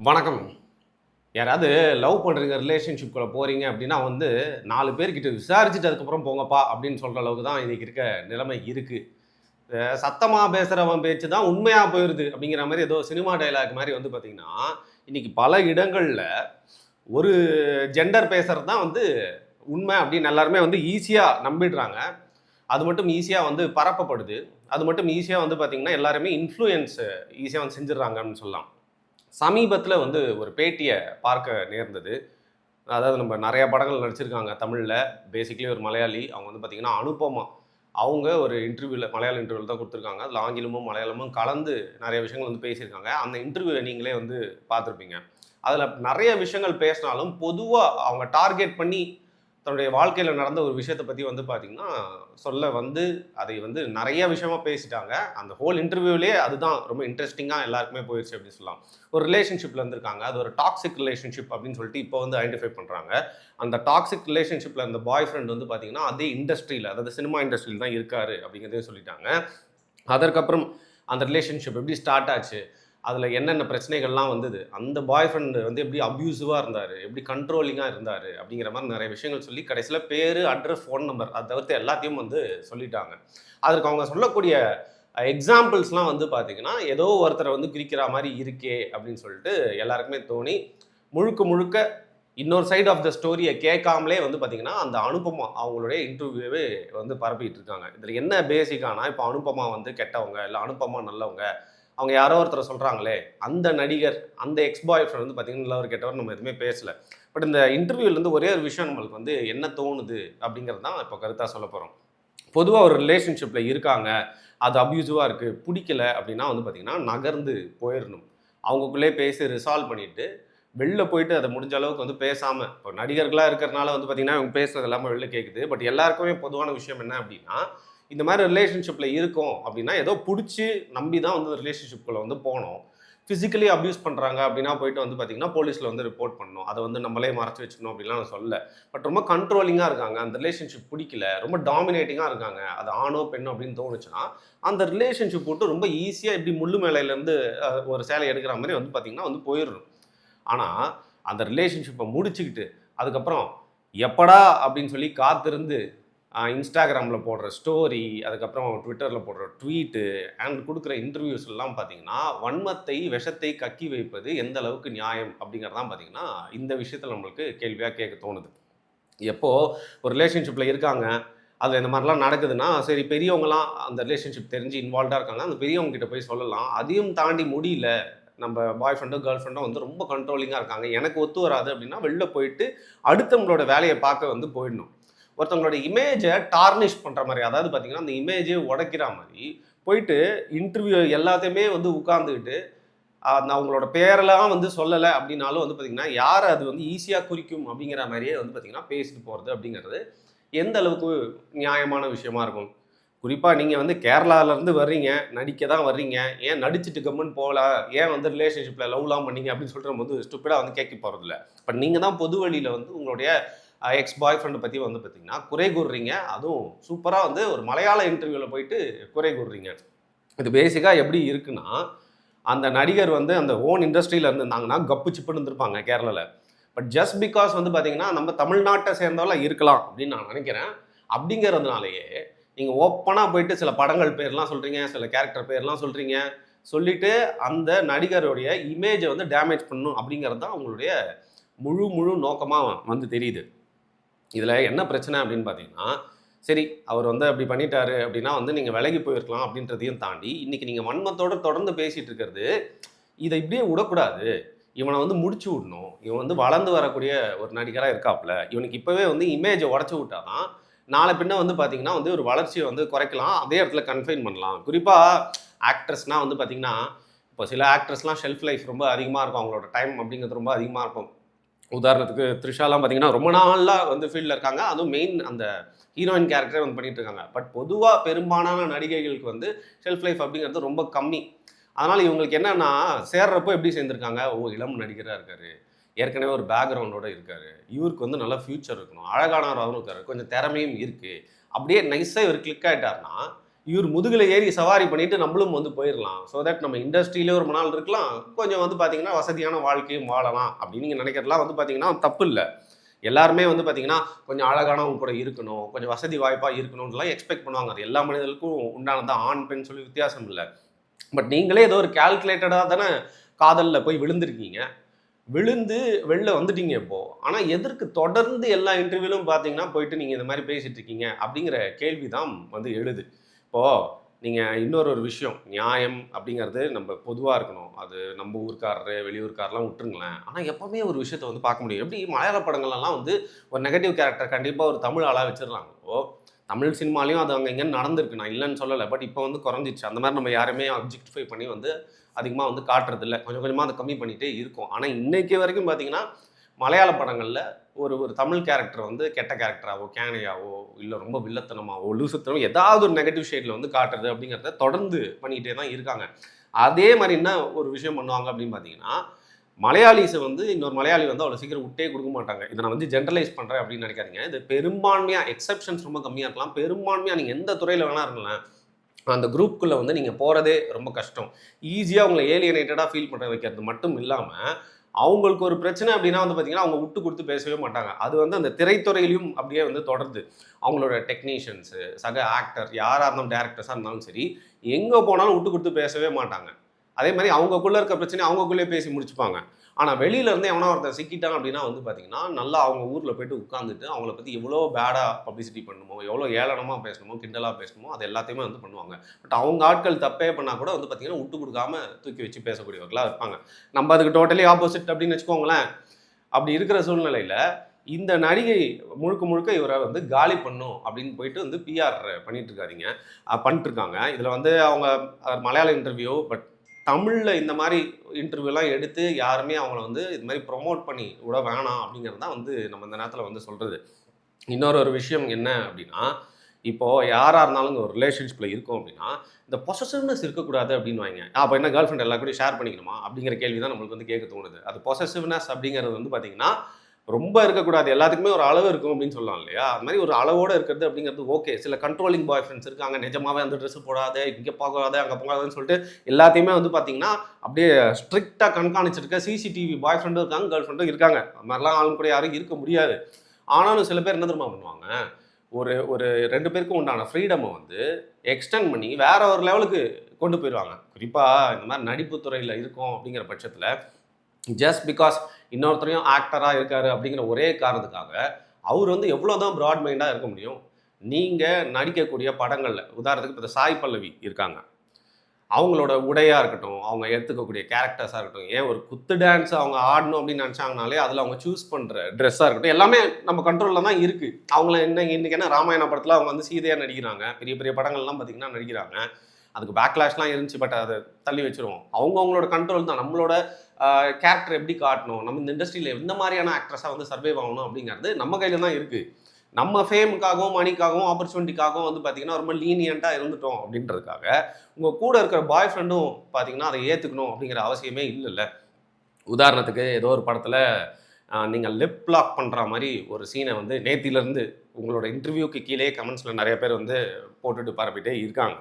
வணக்கம். யாராவது லவ் பண்றீங்க, ரிலேஷன்ஷிப்குள்ள போறீங்க அப்படின்னா வந்து 4 பேர்கிட்ட விசாரிச்சுட்டு அதுக்கப்புறம் போங்கப்பா அப்படின்னு சொல்ற அளவுக்கு தான் இன்னைக்கு இருக்க நிலைமை இருக்கு. சத்தமா பேசுறவன் பேச்சு தான் உண்மையா போயிருது அப்படிங்கிற மாரி ஏதோ சினிமா டயலாக் மாரி வந்து பார்த்தீங்கன்னா, இன்னைக்கு பல இடங்கள்ல ஒரு ஜெண்டர் பேசுறது தான் வந்து உண்மை அப்படின்னு எல்லாருமே வந்து ஈஸியா நம்பிடுறாங்க. அது மட்டும் ஈஸியா வந்து பரப்பப்படுது. அது மட்டும் ஈஸியா வந்து பார்த்தீங்கன்னா, எல்லாருமே இன்ஃப்ளூயன்ஸ் ஈஸியா வந்து செஞ்சுடுறாங்கன்னு சொல்லலாம். சமீபத்தில வந்து ஒரு பேட்டிய பார்க்க நேர்ந்தது. அதாவது நம்ம நெறைய படங்கள் நடிச்சிருக்காங்க தமிழ்ல. பேசிக்கலி ஒரு மலையாளி. அவங்க வந்து பார்த்தீங்கன்னா, அனுபமா. அவங்க ஒரு இன்டர்வியூல மலையாள இன்டர்வியூல தான் குடுத்துருக்காங்க. அதில ஆங்கிலமும், மலையாளமும் கலந்து நெறைய விஷயங்கள் வந்து பேசியிருக்காங்க. அந்த இன்டர்வியூல நீங்களே வந்து பார்த்துருப்பீங்க. அதில நெறைய விஷயங்கள் பேசினாலும், பொதுவா அவங்க டார்கெட் பண்ணி தன்னுடைய வாழ்க்கையில நடந்த ஒரு விஷயத்த பத்தி வந்து பார்த்தீங்கன்னா, சொல்ல வந்து அதை வந்து நெறைய விஷயமா பேசிட்டாங்க. அந்த ஹோல் இன்டர்வியூலயே அதுதான் ரொம்ப இன்ட்ரஸ்டிங்கா எல்லாருக்குமே போயிருச்சு அப்படின்னு சொல்லலாம். ஒரு ரிலேஷன்ஷிப்ல இருந்திருக்காங்க. அது ஒரு டாக்ஸிக் ரிலேஷன்ஷிப் அப்படின்னு சொல்லிட்டு இப்போ வந்து ஐடென்டிஃபை பண்றாங்க. அந்த டாக்ஸிக் ரிலேஷன்ஷிப்ல அந்த பாய் ஃப்ரெண்ட் வந்து பார்த்தீங்கன்னா, அதே இண்டஸ்ட்ரியில அதாவது சினிமா இண்டஸ்ட்ரியில தான் இருக்காரு அப்படிங்கிறதையும் சொல்லிட்டாங்க. அதற்கப்புறம் அந்த ரிலேஷன்ஷிப் எப்படி ஸ்டார்ட் ஆச்சு? அதில என்னென்ன பிரச்சனைகள்லாம் வந்தது? அந்த பாய் ஃப்ரெண்ட் வந்து எப்படி அப்யூசிவா இருந்தாரு? எப்படி கண்ட்ரோலிங்கா இருந்தாரு? அப்படிங்கிற மாரி நெறைய விஷயங்கள் சொல்லி கடைசியில பேரு, அட்ரஸ், ஃபோன் நம்பர் அத தவிர்த்து எல்லாத்தையும் வந்து சொல்லிட்டாங்க. அதற்கு அவங்க சொல்லக்கூடிய எக்ஸாம்பிள்ஸ்லாம் வந்து பார்த்தீங்கன்னா, ஏதோ ஒருத்தர வந்து குறிக்கிற மாரி இருக்கே அப்படின்னு சொல்லிட்டு எல்லாருக்குமே தோணி, முழுக்க முழுக்க இன்னொரு சைட் ஆஃப் த ஸ்டோரிய கேட்காமலே வந்து பார்த்தீங்கன்னா, அந்த அனுபமா அவங்களுடைய இன்டர்வியூவே வந்து பரப்பிட்டு இருக்காங்க. இதில என்ன பேசிக்கானா, இப்ப அனுபமா வந்து கெட்டவங்க, இல்ல அனுபமா நல்லவங்க. அவங்க யாரோ ஒருத்தர சொல்றாங்களே, அந்த நடிகர், அந்த எக்ஸ் பாய் ஃப்ரெண்ட் வந்து பார்த்தீங்கன்னா, நல்லவர் கெட்டவர் நம்ம எதுவுமே பேசல. பட் இந்த இன்டர்வியூலேருந்து ஒரே ஒரு விஷயம் நம்மளுக்கு வந்து என்ன தோணுது அப்படிங்கிறது தான் இப்போ கருத்தா சொல்லப் போறோம். பொதுவா ஒரு ரிலேஷன்ஷிப்ல இருக்காங்க. அது அப்யூசிவா இருக்கு. புடிக்கல அப்டின்னா வந்து பார்த்தீங்கன்னா, நகர்ந்து போயிரணும். அவங்கக்குள்ளேயே பேசி ரிசால்வ் பண்ணிட்டு, வெளில போயிட்டு அத முடிஞ்ச அளவுக்கு வந்து பேசாம இப்போ நடிகர்களா இருக்கிறனால வந்து பார்த்தீங்கன்னா, இவங்க பேசுறது எல்லாமே வெளில கேட்குது. பட் எல்லாருக்குமே பொதுவான விஷயம் என்ன அப்டின்னா, இந்த மாரி ரிலேஷன்ஷிப்ல இருக்கோம் அப்டின்னா, ஏதோ புடிச்சு நம்பி தான் வந்து ரிலேஷன்ஷிப்குள்ள வந்து போனோம். பிசிக்கலி அப்யூஸ் பண்றாங்க அப்டின்னா, போயிட்டு வந்து பார்த்தீங்கன்னா, போலீஸ்ல வந்து ரிப்போர்ட் பண்ணணும். அத வந்து நம்மளே மறைச்சு வச்சுக்கணும் அப்டின்லாம் நான் சொல்லல. பட் ரொம்ப கண்ட்ரோலிங்கா இருக்காங்க. அந்த ரிலேஷன்ஷிப் புடிக்கல. ரொம்ப டாமினேட்டிங்கா இருக்காங்க. அது ஆணோ, பெண்ணோ அப்படின்னு தோணுச்சுன்னா, அந்த ரிலேஷன்ஷிப் விட்டு ரொம்ப ஈஸியா இப்படி முள்ளு மேலையிலேருந்து ஒரு சேலை எடுக்கிற மாரி வந்து பார்த்தீங்கன்னா வந்து போயிரணும். ஆனா, அந்த ரிலேஷன்ஷிப்ப முடிச்சுக்கிட்டு, அதுக்கப்புறம் எப்படா அப்படின்னு சொல்லி காத்திருந்து Instagramல போடுற ஸ்டோரி, அதுக்கப்புறம் Twitterல போடுற ட்வீட்டு அண்ட் குடுக்குற இன்டர்வியூஸ் எல்லாம் பார்த்தீங்கன்னா, வன்மத்தை, விஷத்தை கக்கி வைப்பது எந்த அளவுக்கு நியாயம் அப்படிங்கிறது தான் பார்த்தீங்கன்னா, இந்த விஷயத்தில நம்மளுக்கு கேள்வியா கேட்க தோணுது. எப்போ ஒரு ரிலேஷன்ஷிப்ல இருக்காங்க. அதுல இந்த மாரிலாம் நடக்குதுன்னா, சரி பெரியவங்கலாம் அந்த ரிலேஷன்ஷிப் தெரிஞ்சு இன்வால்வ்டா இருக்காங்க. அந்த பெரியவங்க கிட்ட போய் சொல்லலாம். அதையும் தாண்டி முடியல. நம்ம பாய் ஃப்ரெண்டோ, கேர்ள் ஃப்ரெண்டோ வந்து ரொம்ப கண்ட்ரோலிங்கா இருக்காங்க. எனக்கு ஒத்து வராது அப்டின்னா, வெளில போயிட்டு அடுத்தவங்களோட வேலைய பார்க்க வந்து போயிடணும். ஒருத்தவங்களோட இமேஜ டார்னிஷ் பண்ற மாரி, அதாவது பார்த்தீங்கன்னா, அந்த இமேஜே உடைக்கிற மாரி, போயிட்டு இன்டர்வியூ எல்லாத்தையுமே வந்து உட்கார்ந்துகிட்டு, அந்த அவங்களோட பேரெல்லாம் வந்து சொல்லல அப்டின்னாலும் வந்து பார்த்தீங்கன்னா, யார அது வந்து ஈஸியா குறிக்கும் அப்டிங்கிற மாரியே வந்து பார்த்தீங்கன்னா, பேசிட்டு போறது அப்டிங்கிறது எந்த அளவுக்கு நியாயமான விஷயமா இருக்கும்? குறிப்பா நீங்க வந்து கேரளாலருந்து வர்றீங்க, நடிக்க தான் வர்றீங்க. ஏன் நடிச்சுட்டு கம்முன்னு போல, ஏன் வந்து ரிலேஷன்ஷிப்ல லவ்லாம் பண்ணீங்க அப்படின்னு சொல்லிட்டு நம்ம வந்து ஸ்டூப்பிடா வந்து கேட்க போறதில்ல. பட் நீங்க தான் பொது வழியில வந்து உங்களுடைய எக்ஸ் பாய் ஃப்ரெண்ட பத்தி வந்து பார்த்தீங்கன்னா, குறை கூறுறீங்க. அதுவும் சூப்பரா வந்து ஒரு மலையாள இன்டர்வியூல போயிட்டு குறை கூறுறீங்க. இது பேசிக்கா எப்படி இருக்குன்னா, அந்த நடிகர் வந்து அந்த ஓன் இண்டஸ்ட்ரியில இருந்திருந்தாங்கன்னா, கப்பு சிப்புன்னு இருந்திருப்பாங்க கேரளால. பட் ஜஸ்ட் பிகாஸ் வந்து பார்த்தீங்கன்னா, நம்ம தமிழ்நாட்ட சேர்ந்தவளா இருக்கலாம் அப்படின்னு நான் நினைக்கிறேன். அப்படிங்கிறதுனாலயே, நீங்க ஓப்பனா போயிட்டு சில படங்கள் பேர்லாம் சொல்றீங்க, சில கேரக்டர் பேர்லாம் சொல்றீங்க. சொல்லிட்டு அந்த நடிகருடைய இமேஜ வந்து டேமேஜ் பண்ணணும் அப்படிங்கிறது தான் உங்களுடைய முழு முழு நோக்கமா வந்து தெரியுது. இதுல என்ன பிரச்சனை அப்படின்னு பார்த்தீங்கன்னா, சரி அவர் வந்து அப்படி பண்ணிட்டாரு அப்படின்னா வந்து நீங்க விலகி போயிருக்கலாம் அப்படின்றதையும் தாண்டி, இன்னைக்கு நீங்க வன்மத்தோட தொடர்ந்து பேசிட்டு இருக்கிறது, இத இப்படியே விடக்கூடாது. இவன வந்து முடிச்சு விடணும். இவன் வந்து வளர்ந்து வரக்கூடிய ஒரு நடிகரா இருக்காப்புல. இவனுக்கு இப்பவே வந்து இமேஜ உடைச்சு விட்டா தான், நாள பின்ன வந்து பார்த்தீங்கன்னா வந்து ஒரு வளர்ச்சிய வந்து குறைக்கலாம். அதே இடத்துல கன்ஃபைன் பண்ணலாம். குறிப்பா ஆக்ட்ரஸ்னா வந்து பார்த்தீங்கன்னா, இப்போ சில ஆக்ட்ரஸ்லாம் ஷெல்ஃப் லைஃப் ரொம்ப அதிகமா இருக்கும். அவங்களோட டைம் அப்படிங்கிறது ரொம்ப அதிகமா இருக்கும். உதாரணத்துக்கு த்ரிஷாலாம் பார்த்தீங்கன்னா, ரொம்ப நாளா வந்து ஃபீல்ட்ல இருக்காங்க. அதுவும் மெயின் அந்த ஹீரோயின் கேரக்டரே வந்து பண்ணிட்டு இருக்காங்க. பட் பொதுவா பெரும்பாலான நடிகைகளுக்கு வந்து ஷெல்ஃப் லைஃப் அப்படிங்கிறது ரொம்ப கம்மி. அதனால இவங்களுக்கு என்னன்னா, சேர்றப்போ எப்படி சேர்ந்திருக்காங்க, ஓ! இளம் நடிகரா இருக்காரு. ஏற்கனவே ஒரு பேக்கிரவுண்டோட இருக்காரு. இவருக்கு வந்து நல்ல ஃபியூச்சர் இருக்கணும். அழகானவராவும் இருக்காரு. கொஞ்சம் திறமையும் இருக்கு. அப்படியே நைஸா இவர் கிளிக் ஆயிட்டாருன்னா, இவர் முதுகில் ஏறி சவாரி பண்ணிட்டு நம்மளும் வந்து போயிடலாம். ஸோ தட் நம்ம இண்டஸ்ட்ரியிலே ஒரு நாள் இருக்கலாம், கொஞ்சம் வந்து பார்த்தீங்கன்னா வசதியான வாழ்க்கையும் வாழலாம் அப்படின்னு நீங்கள் நினைக்கிறதுலாம் வந்து பார்த்தீங்கன்னா தப்பு இல்லை. எல்லாருமே வந்து பார்த்தீங்கன்னா கொஞ்சம் அழகானவங்க கூட இருக்கணும், கொஞ்சம் வசதி வாய்ப்பாக இருக்கணும்லாம் எக்ஸ்பெக்ட் பண்ணுவாங்க. அது எல்லா மனிதர்களுக்கும் உண்டானது, ஆண் பெண் சொல்லி வித்தியாசம் இல்லை. பட் நீங்களே ஏதோ ஒரு கால்குலேட்டடாக தானே காதலில் போய் விழுந்திருக்கீங்க, விழுந்து வெளில வந்துட்டீங்க இப்போ. ஆனால் எதற்கு தொடர்ந்து எல்லா இன்டர்வியூலும் பார்த்தீங்கன்னா போயிட்டு நீங்கள் இந்த மாதிரி பேசிட்டு இருக்கீங்க அப்படிங்கிற கேள்வி தான் வந்து எழுது. இப்போது நீங்கள் இன்னொரு விஷயம், நியாயம் அப்படிங்கிறது நம்ம பொதுவாக இருக்கணும். அது நம்ம ஊர்க்காரரு வெளியூர்காரெலாம் விட்டுருங்களேன். ஆனால் எப்போவுமே ஒரு விஷயத்த வந்து பார்க்க முடியும். எப்படி மலையாள படங்கள்லாம் வந்து ஒரு நெகட்டிவ் கேரக்டர் கண்டிப்பாக ஒரு தமிழ் ஆளாக வச்சிடறாங்க. தமிழ் சினிமாலையும் அது அங்கே இங்கேன்னு நடந்திருக்கு, நான் இல்லைன்னு சொல்லலை. பட் இப்போ வந்து குறைஞ்சிச்சு. அந்த மாதிரி நம்ம யாருமே அப்ஜெக்டிஃபை பண்ணி வந்து அதிகமாக வந்து காட்டுறதில்ல. கொஞ்சம் கொஞ்சமாக அதை கம்மி பண்ணிகிட்டே இருக்கும். ஆனால் இன்றைக்கி வரைக்கும் பார்த்தீங்கன்னா மலையாள படங்களில் ஒரு தமிழ் கேரக்டர் வந்து கெட்ட கேரக்டராகவோ, கேனையாவோ, இல்லை ரொம்ப வில்லத்தனமாகவோ, லூசுத்தனமோ ஏதாவது ஒரு நெகட்டிவ் ஷேடில் வந்து காட்டுறது அப்படிங்கிறத தொடர்ந்து பண்ணிக்கிட்டே தான் இருக்காங்க. அதே மாதிரி என்ன ஒரு விஷயம் பண்ணுவாங்க அப்படின்னு பார்த்தீங்கன்னா, மலையாளிஸை வந்து இன்னொரு மலையாளி வந்து அவ்வளோ சீக்கிரம் விட்டே கொடுக்க மாட்டாங்க. இதை நான் வந்து ஜென்ரலைஸ் பண்ணுறேன் அப்படின்னு நினைக்காதீங்க. இது பெரும்பான்மையாக, எக்ஸப்ஷன்ஸ் ரொம்ப கம்மியாக இருக்கலாம், பெரும்பான்மையாக நீங்கள் எந்த துறையில் வேணா இருங்களேன், அந்த குரூப்புக்குள்ளே வந்து நீங்கள் போகிறதே ரொம்ப கஷ்டம். ஈஸியாக உங்களை ஏலியனேட்டடாக ஃபீல் பண்ண வைக்கிறது மட்டும் இல்லாமல், அவங்களுக்கு ஒரு பிரச்சனை அப்படின்னா வந்து பார்த்தீங்கன்னா, அவங்க விட்டு கொடுத்து பேசவே மாட்டாங்க. அது வந்து அந்த திரைத்துறையிலையும் அப்படியே வந்து தொடருது. அவங்களோட டெக்னீஷியன்ஸு, சக ஆக்டர் யாராக இருந்தாலும், டேரக்டர்ஸாக இருந்தாலும் சரி, எங்கே போனாலும் விட்டு கொடுத்து பேசவே மாட்டாங்க. அதே மாதிரி அவங்கக்குள்ளே இருக்க பிரச்சனையை அவங்கக்குள்ளேயே பேசி முடிச்சுப்பாங்க. ஆனால் வெளியிலேருந்து எவனா ஒருத்தர் சிக்கிட்டான் அப்படின்னா வந்து பார்த்தீங்கன்னா, நல்லா அவங்க ஊரில் போய்ட்டு உட்காந்துட்டு அவங்கள பற்றி எவ்வளோ பேடாக பப்ளிசிட்டி பண்ணணுமோ, எவ்வளோ ஏளனமாக பேசணுமோ, கிண்டலாக பேசணுமோ, அது எல்லாத்தையுமே வந்து பண்ணுவாங்க. பட் அவங்க ஆட்கள் தப்பே பண்ணால் கூட வந்து பார்த்தீங்கன்னா விட்டு கொடுக்காம தூக்கி வச்சு பேசக்கூடியவர்களாக இருப்பாங்க. நம்ம அதுக்கு டோட்டலி ஆப்போசிட் அப்படின்னு வச்சுக்கோங்களேன். அப்படி இருக்கிற சூழ்நிலையில் இந்த நடிகை முழுக்க முழுக்க இவரை வந்து காலி பண்ணும் அப்படின்னு போயிட்டு வந்து பிஆர் பண்ணிட்டுருக்காங்க. இதில் வந்து அவங்க மலையாள இன்டர்வியூ, பட் தமிழில் இந்த மாதிரி இன்டர்வியூலாம் எடுத்து யாருமே அவங்கள வந்து இது மாதிரி ப்ரொமோட் பண்ணி விட வேணாம் அப்படிங்கிறது தான் வந்து நம்ம இந்த நேரத்தில் வந்து சொல்கிறது. இன்னொரு விஷயம் என்ன அப்படின்னா, இப்போது யாராக இருந்தாலும் ஒரு ரிலேஷன்ஷிப்பில் இருக்கும் அப்படின்னா, இந்த பொசசிவ்னஸ் இருக்கக்கூடாது அப்படின்னு வாங்க. அப்போ என்ன கேர்ள் ஃப்ரெண்ட் எல்லா கூடயும் ஷேர் பண்ணிக்கணுமா அப்படிங்கிற கேள்வி தான் நம்மளுக்கு வந்து கேட்க தோணுது. அது பொசசிவ்னஸ் அப்படிங்கிறது வந்து பார்த்திங்கன்னா ரொம்ப இருக்கக்கூடாது, எல்லாத்துக்குமே ஒரு அளவு இருக்கும் அப்படின்னு சொல்லலாம் இல்லையா? அது மாதிரி ஒரு அளவோடு இருக்கிறது அப்படிங்கிறது ஓகே. சில கண்ட்ரோலிங் பாய் ஃப்ரெண்ட்ஸ் இருக்காங்க, நிஜமாவே அந்த ட்ரெஸ்ஸு போடாத, இங்கே போகாத, அங்கே போகாதுன்னு சொல்லிட்டு எல்லாத்தையுமே வந்து பார்த்தீங்கன்னா அப்படியே ஸ்ட்ரிக்டாக கண்காணிச்சிருக்க சிசிடிவி பாய் ஃப்ரெண்டும் இருக்காங்க, கேர்ள் ஃப்ரெண்டும் இருக்காங்க. அது மாதிரிலாம் ஆளுங்க கூட யாரும் இருக்க முடியாது. ஆனாலும் சில பேர் என்ன தெரியுமா பண்ணுவாங்க, ஒரு ஒரு 2 பேருக்கும் உண்டான ஃப்ரீடமை வந்து எக்ஸ்டெண்ட் பண்ணி வேற ஒரு லெவலுக்கு கொண்டு போயிடுவாங்க. குறிப்பாக இந்த மாதிரி நடிப்பு துறையில் இருக்கும் அப்படிங்கிற பட்சத்தில் ஜஸ்ட் பிகாஸ் இன்னொருத்தரையும் ஆக்டராக இருக்காரு அப்படிங்கிற ஒரே காரணத்துக்காக அவர் வந்து எவ்வளோ தான் ப்ராட் மைண்டாக இருக்க முடியும். நீங்கள் நடிக்கக்கூடிய படங்களில் உதாரணத்துக்கு இப்போ சாய் பல்லவி இருக்காங்க, அவங்களோட உடையாக இருக்கட்டும், அவங்க எடுத்துக்கக்கூடிய கேரக்டர்ஸாக இருக்கட்டும், ஏன் ஒரு குத்து டான்ஸ் அவங்க ஆடணும் அப்படின்னு நினச்சாங்கனாலே அதில் அவங்க சூஸ் பண்ணுற ட்ரெஸ்ஸாக இருக்கட்டும், எல்லாமே நம்ம கண்ட்ரோலில் தான் இருக்குது. அவங்கள இன்றைக்கி என்ன ராமாயண படத்தில் அவங்க வந்து சீதையாக நடிக்கிறாங்க, பெரிய பெரிய படங்கள்லாம் பார்த்திங்கன்னா நடிக்கிறாங்க. அதுக்கு பேக்லாஷ்லாம் இருந்துச்சு, பட் அதை தள்ளி வச்சுருவோம். அவங்களோட கண்ட்ரோல் தான். நம்மளோட கேரக்டர் எப்படி காட்டணும், நம்ம இந்த இண்டஸ்ட்ரியில் எந்த மாதிரியான ஆக்ட்ரஸாக வந்து சர்வைவ் ஆகணும் அப்படிங்கிறது நம்ம கையில் தான் இருக்குது. நம்ம ஃபேமுக்காகவும் மணிக்காகவும் ஆப்பர்ச்சுனிட்டிக்காகவும் வந்து பார்த்திங்கன்னா ரொம்ப லீனியண்ட்டாக இருந்துட்டோம் அப்படின்றதுக்காக உங்கள் கூட இருக்கிற பாய் ஃப்ரெண்டும் பார்த்திங்கன்னா அதை ஏற்றுக்கணும் அப்படிங்கிற அவசியமே இல்லைல்ல. உதாரணத்துக்கு ஏதோ ஒரு படத்தில் நீங்கள் லிப் லாக் பண்ணுற மாதிரி ஒரு சீனை வந்து நேத்திலேருந்து உங்களோட இன்டர்வியூக்கு கீழே கமெண்ட்ஸில் நிறைய பேர் வந்து போட்டுட்டு பரப்பிட்டே இருக்காங்க.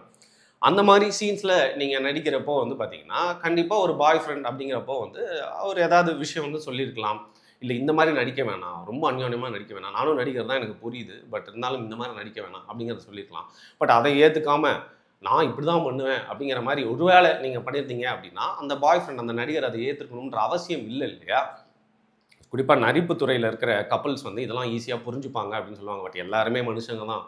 அந்த மாதிரி சீன்ஸில் நீங்கள் நடிக்கிறப்போ வந்து பார்த்தீங்கன்னா கண்டிப்பாக ஒரு பாய் ஃப்ரெண்ட் அப்படிங்கிறப்போ வந்து அவர் ஏதாவது விஷயம் வந்து சொல்லியிருக்கலாம். இல்லை இந்த மாதிரி நடிக்க வேணாம், ரொம்ப அந்யோன்யமாக நடிக்க வேணாம், நானும் நடிக்கிறது தான் எனக்கு புரியுது, பட் இருந்தாலும் இந்த மாதிரி நடிக்க வேணாம் அப்படிங்கிறத சொல்லியிருக்கலாம். பட் அதை ஏற்றுக்காமல் நான் இப்படி தான் பண்ணுவேன் அப்படிங்கிற மாதிரி ஒருவேளை நீங்கள் பண்ணியிருந்தீங்க அப்படின்னா அந்த பாய் ஃப்ரெண்ட், அந்த நடிகர் அதை ஏற்றுக்கணுன்ற அவசியம் இல்லை இல்லையா? குறிப்பாக நடிப்பு துறையில் இருக்கிற கப்பல்ஸ் வந்து இதெல்லாம் ஈஸியாக புரிஞ்சுப்பாங்க அப்படின்னு சொல்லுவாங்க. பட் எல்லாருமே மனுஷங்க தான்.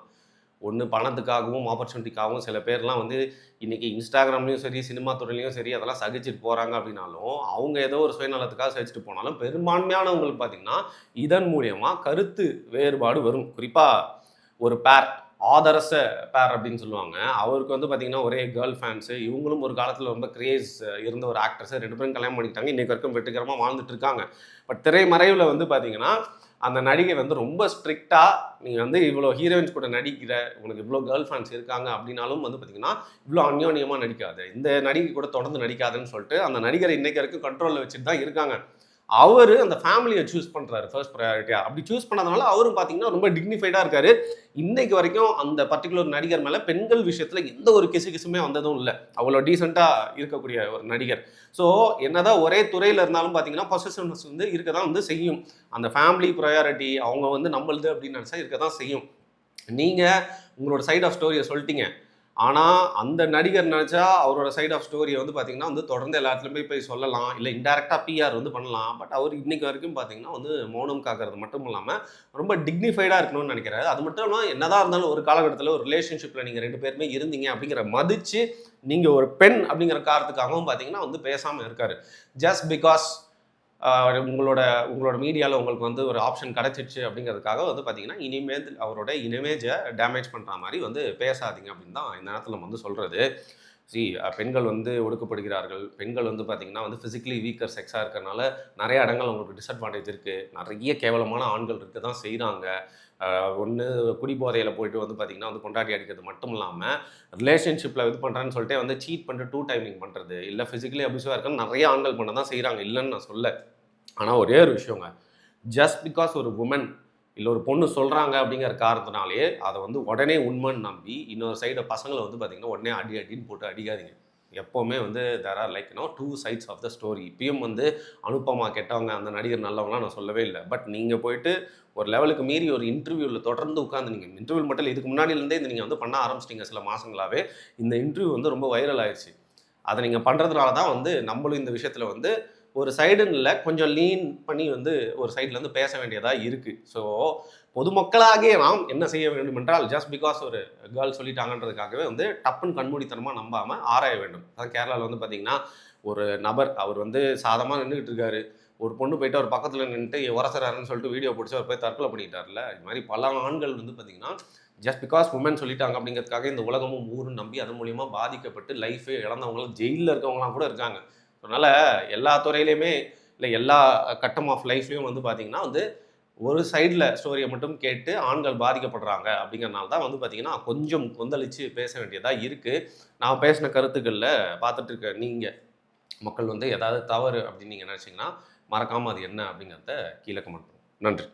ஒன்று பணத்துக்காகவும் ஆப்பர்ச்சுனிட்டிக்காகவும் சில பேர்லாம் வந்து இன்றைக்கி இன்ஸ்டாகிராம்லேயும் சரி, சினிமா துறையிலையும் சரி அதெல்லாம் சகிச்சுட்டு போகிறாங்க அப்படின்னாலும், அவங்க ஏதோ ஒரு சுயநலத்துக்காக சகிச்சுட்டு போனாலும் பெரும்பான்மையானவங்களுக்கு பார்த்திங்கன்னா இதன் மூலியமாக கருத்து வேறுபாடு வரும். குறிப்பாக ஒரு ஆதரச பேர் அப்படின்னு சொல்லுவாங்க. அவருக்கு வந்து பார்த்திங்கன்னா ஒரே கேர்ள் ஃபேன்ஸு, இவங்களும் ஒரு காலத்தில் ரொம்ப கிரேஸ் இருந்த ஒரு ஆக்ட்ரஸை 2 பேரும் கல்யாணம் பண்ணிக்கிட்டாங்க. இன்றைக்கு வரைக்கும் வெற்றிகரமாக வாழ்ந்துட்டு இருக்காங்க. பட் திரைமறைவில் வந்து பார்த்திங்கன்னா அந்த நடிகை வந்து ரொம்ப ஸ்ட்ரிக்டாக நீங்கள் வந்து இவ்வளோ ஹீரோயின்ஸ் கூட நடிக்கிற, உனக்கு இவ்வளோ கேர்ள் ஃபேன்ஸ் இருக்காங்க அப்படின்னாலும் வந்து பார்த்திங்கன்னா இவ்வளோ அந்யோன்யமாக நடிக்காது, இந்த நடிகை கூட தொடர்ந்து நடிக்காதுன்னு சொல்லிட்டு அந்த நடிகரை இன்றைக்கு வரைக்கும் கண்ட்ரோலில் வச்சுட்டு தான் இருக்காங்க. அவர் அந்த ஃபேமிலியை சூஸ் பண்ணுறாரு ஃபர்ஸ்ட் ப்ரையாரிட்டியாக. அப்படி சூஸ் பண்ணதுனால அவரும் பார்த்தீங்கன்னா ரொம்ப டிக்னிஃபைடாக இருக்காரு. இன்னைக்கு வரைக்கும் அந்த பர்டிகுலர் நடிகர் மேலே பெண்கள் விஷயத்தில் எந்த ஒரு கிசுகிசுமே வந்ததும் இல்லை. அவ்வளோ டீசெண்டாக இருக்கக்கூடிய ஒரு நடிகர். ஸோ என்னதான் ஒரே துறையில் இருந்தாலும் பார்த்தீங்கன்னா பொசசிவ்னஸ் வந்து இருக்க தான் வந்து செய்யும். அந்த ஃபேமிலி ப்ரையாரிட்டி அவங்க வந்து நம்மளுது அப்படின்னு நினச்சா இருக்க தான் செய்யும். நீங்கள் உங்களோட சைட் ஆஃப் ஸ்டோரியை சொல்லிட்டீங்க. ஆனால் அந்த நடிகர் நினச்சா அவரோட சைட் ஆஃப் ஸ்டோரியை வந்து பார்த்தீங்கன்னா வந்து தொடர்ந்து எல்லாத்துலேயுமே போய் சொல்லலாம், இல்லை இன்டெரக்டாக பிஆர் வந்து பண்ணலாம். பட் அவர் இன்னைக்கு வரைக்கும் பார்த்தீங்கன்னா வந்து மௌனம் காக்கிறது மட்டும் இல்லாமல் ரொம்ப டிக்னிஃபைடாக இருக்கணும்னு நினைக்கிறாரு. அது மட்டும் இல்லாமல் என்னதான் இருந்தாலும் ஒரு காலகட்டத்தில் ஒரு ரிலேஷன்ஷிப்பில் நீங்கள் 2 பேருமே இருந்தீங்க அப்படிங்கிற மதித்து நீங்கள் ஒரு பெண் அப்படிங்கிற காரணத்துக்காகவும் பார்த்தீங்கன்னா வந்து பேசாமல் இருக்காரு. ஜஸ்ட் பிகாஸ் உங்களோட மீடியாவில் உங்களுக்கு வந்து ஒரு ஆப்ஷன் கிடச்சிடுச்சு அப்படிங்கிறதுக்காக வந்து பார்த்தீங்கன்னா இனிமேல் அவரோட இமேஜை டேமேஜ் பண்ணுற மாதிரி வந்து பேசாதீங்க அப்படின்னு தான் இந்த நேரத்தில் நம்ம வந்து சொல்கிறது. பெண்கள் வந்து ஒடுக்கப்படுகிறார்கள். பெண்கள் வந்து பார்த்திங்கன்னா வந்து ஃபிசிக்கலி வீக்கர் செக்ஸாக இருக்கிறனால நிறைய இடங்கள் அவங்களுக்கு டிஸ்அட்வான்டேஜ் இருக்குது. நிறைய கேவலமான ஆண்கள் இருக்க தான் செய்கிறாங்க. ஒன்று குடிபோதையில் போயிட்டு வந்து பார்த்திங்கன்னா வந்து கொண்டாடி அடிக்கிறது மட்டும் இல்லாமல் ரிலேஷன்ஷிப்பில் இது பண்ணுறேன்னு சொல்லிட்டு வந்து சீட் பண்ணிட்டு 2 டைமிங் பண்ணுறது, இல்லை ஃபிசிக்கலி அபியூசிவாக இருக்குன்னு நிறைய ஆண்கள் பண்ண தான் செய்கிறாங்க, இல்லைன்னு நான் சொல்ல. ஆனால் ஒரே ஒரு விஷயங்க, ஜஸ்ட் பிகாஸ் ஒரு உமன் இல்லை ஒரு பொண்ணு சொல்கிறாங்க அப்படிங்கிற காரணத்தினாலே அதை வந்து உடனே உண்மைன்னு நம்பி இன்னொரு சைடு பசங்களை வந்து பார்த்திங்கன்னா உடனே அடின்னு போட்டு அடிக்காதீங்க. எப்போவுமே வந்து there are like 2 sides of the story. இப்பயும் வந்து அனுப்பமா கெட்டவங்க, அந்த நடிகர் நல்லவங்களாம் நான் சொல்லவே இல்லை. பட் நீங்கள் போயிட்டு ஒரு லெவலுக்கு மீறி ஒரு இன்டர்வியூவில் தொடர்ந்து உட்காந்து நீங்கள் இன்டர்வியூ மட்டும் இல்லை, இதுக்கு முன்னாடியிலேருந்தே இந்த நீங்கள் வந்து பண்ண ஆரம்பிச்சிட்டிங்க சில மாதங்களாகவே. இந்த இன்டர்வியூ வந்து ரொம்ப வைரல் ஆயிடுச்சு. அதை நீங்கள் பண்ணுறதுனால தான் வந்து நம்மளும் இந்த விஷயத்தில் வந்து ஒரு சைடுன்னு இல்லை, கொஞ்சம் லீன் பண்ணி வந்து ஒரு சைட்லேருந்து பேச வேண்டியதாக இருக்குது. ஸோ பொதுமக்களாகிய நாம் என்ன செய்ய வேண்டும் என்றால், ஜஸ்ட் பிகாஸ் ஒரு கேர்ள் சொல்லிட்டாங்கன்றதுக்காகவே வந்து டப்புன்னு கண்மூடித்தனமாக நம்பாமல் ஆராய வேண்டும். அதான் கேரளாவில் வந்து பார்த்திங்கன்னா ஒரு நபர் அவர் வந்து சாதமாக நின்றுக்கிட்டு இருக்காரு. ஒரு பொண்ணு போயிட்டு அவர் பக்கத்தில் நின்றுட்டு உரசுறாருன்னு சொல்லிட்டு வீடியோ பிடிச்சி அவர் போய் தற்கொலை பண்ணிட்டார்ல. இது மாதிரி பல ஆண்கள் வந்து பார்த்திங்கன்னா ஜஸ்ட் பிகாஸ் உமன் சொல்லிட்டாங்க அப்படிங்கிறதுக்காக இந்த உலகமும் ஊரும் நம்பி அதன் மூலிமா பாதிக்கப்பட்டு லைஃபே இழந்தவங்களும் ஜெயிலில் இருக்கவங்களாம் கூட இருக்காங்க. அதனால் எல்லா துறையிலையுமே இல்லை எல்லா கட்டம் ஆஃப் லைஃப்லையும் வந்து பார்த்திங்கன்னா வந்து ஒரு சைடில் ஸ்டோரியை மட்டும் கேட்டு ஆண்கள் பாதிக்கப்படுறாங்க அப்படிங்கிறனால தான் வந்து பார்த்திங்கன்னா கொஞ்சம் கொந்தளித்து பேச வேண்டியதாக இருக்குது. நான் பேசின கருத்துக்களில் பார்த்துட்டு இருக்க நீங்கள் மக்கள் வந்து ஏதாவது தவறு அப்படின்னு நீங்கள் நினச்சிங்கன்னா மறக்காமல் அது என்ன அப்படிங்கிறத கீழே கமெண்ட் பண்ணுங்க. நன்றி.